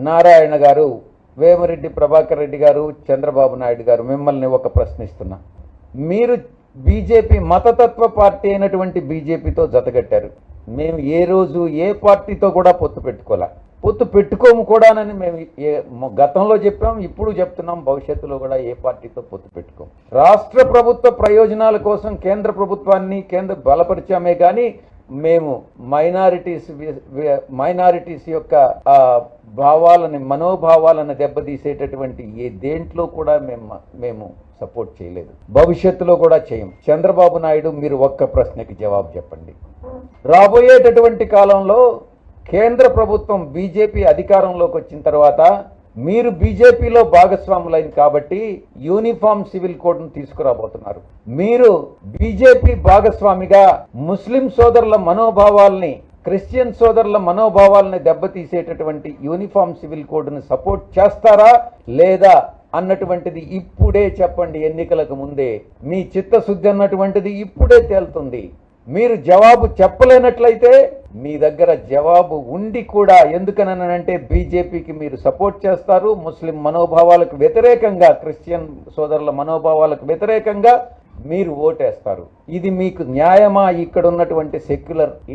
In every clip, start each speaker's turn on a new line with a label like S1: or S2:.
S1: నారాయణ గారు, వేమిరెడ్డి ప్రభాకర్ రెడ్డి గారు, చంద్రబాబు నాయుడు గారు, మిమ్మల్ని ఒక ప్రశ్నిస్తున్నా. మీరు బీజేపీ మతతత్వ పార్టీ అయినటువంటి బీజేపీతో జతగట్టారు. మేము ఏ రోజు ఏ పార్టీతో కూడా పొత్తు పెట్టుకోలే, పొత్తు పెట్టుకోము కూడానని మేము గతంలో చెప్పాం, ఇప్పుడు చెప్తున్నాం, భవిష్యత్తులో కూడా ఏ పార్టీతో పొత్తు పెట్టుకోము. రాష్ట్ర ప్రభుత్వ ప్రయోజనాల కోసం కేంద్ర ప్రభుత్వాన్ని బలపరిచామే కానీ మేము మైనారిటీస్ యొక్క మనోభావాలను దెబ్బతీసేటటువంటి ఏ దేంట్లో కూడా మేము సపోర్ట్ చేయలేదు, భవిష్యత్తులో కూడా చేయం. చంద్రబాబు నాయుడు, మీరు ఒక్క ప్రశ్నకి జవాబు చెప్పండి. రాబోయేటటువంటి కాలంలో కేంద్ర ప్రభుత్వం బీజేపీ అధికారంలోకి వచ్చిన తర్వాత మీరు బీజేపీలో భాగస్వాములైంది కాబట్టి యూనిఫామ్ సివిల్ కోడ్ను తీసుకురాబోతున్నారు. మీరు బీజేపీ భాగస్వామిగా ముస్లిం సోదరుల మనోభావాల్ని, క్రిస్టియన్ సోదరుల మనోభావాలని దెబ్బతీసేటటువంటి యూనిఫామ్ సివిల్ కోడ్ను సపోర్ట్ చేస్తారా లేదా అన్నటువంటిది ఇప్పుడే చెప్పండి. ఎన్నికలకు ముందే మీ చిత్తశుద్ధి అన్నటువంటిది ఇప్పుడే తేలుతుంది. మీరు జవాబు చెప్పలేనట్లయితే మీ దగ్గర జవాబు ఉండి కూడా ఎందుకనంటే బీజేపీకి మీరు సపోర్ట్ చేస్తారు, ముస్లిం మనోభావాలకు వ్యతిరేకంగా, క్రిస్టియన్ సోదరుల మనోభావాలకు వ్యతిరేకంగా మీరు ఓటేస్తారు. ఇది మీకు న్యాయమా? ఇక్కడ ఉన్నటువంటి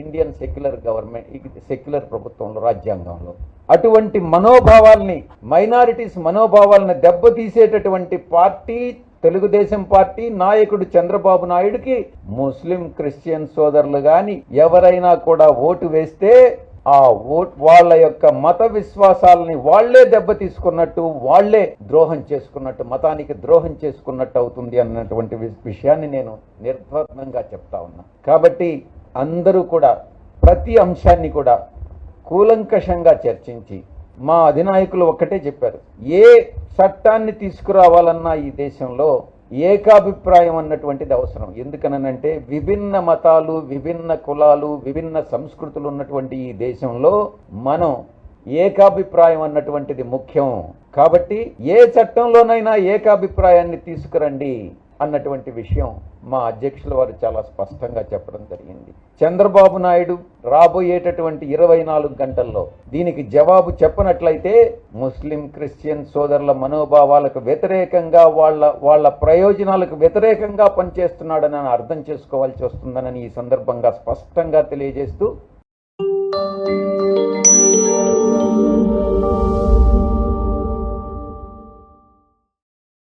S1: ఇండియన్ సెక్యులర్ గవర్నమెంట్, సెక్యులర్ ప్రభుత్వంలో, రాజ్యాంగంలో అటువంటి మనోభావాల్ని, మైనారిటీస్ మనోభావాలను దెబ్బతీసేటటువంటి పార్టీ తెలుగుదేశం పార్టీ నాయకుడు చంద్రబాబు నాయుడుకి ముస్లిం క్రిస్టియన్ సోదరులు గాని ఎవరైనా కూడా ఓటు వేస్తే ఆ వాళ్ళ యొక్క మత విశ్వాసాలని వాళ్లే దెబ్బతీసుకున్నట్టు, వాళ్లే ద్రోహం చేసుకున్నట్టు, మతానికి ద్రోహం చేసుకున్నట్టు అవుతుంది అన్నటువంటి విషయాన్ని నేను నిర్భయంగా చెప్తా ఉన్నా. కాబట్టి అందరూ కూడా ప్రతి అంశాన్ని కూడా కూలంకషంగా చర్చించి, మా అధినాయకులు ఒక్కటే చెప్పారు, ఏ చట్టాన్ని తీసుకురావాలన్నా ఈ దేశంలో ఏకాభిప్రాయం అన్నటువంటిది అవసరం. ఎందుకనంటే విభిన్న మతాలు, విభిన్న కులాలు, విభిన్న సంస్కృతులు ఉన్నటువంటి ఈ దేశంలో మనం ఏకాభిప్రాయం అన్నటువంటిది ముఖ్యం. కాబట్టి ఏ చట్టంలోనైనా ఏకాభిప్రాయాన్ని తీసుకురండి అన్నటువంటి విషయం మా అధ్యక్షుల వారు చాలా స్పష్టంగా చెప్పడం జరిగింది. చంద్రబాబు నాయుడు రాబోయేటటువంటి 24 గంటల్లో దీనికి జవాబు చెప్పనట్లయితే ముస్లిం క్రిస్టియన్ సోదరుల మనోభావాలకు వ్యతిరేకంగా, వాళ్ళ ప్రయోజనాలకు వ్యతిరేకంగా పనిచేస్తున్నాడని అర్థం చేసుకోవాల్సి వస్తుందని ఈ సందర్భంగా స్పష్టంగా తెలియజేస్తూ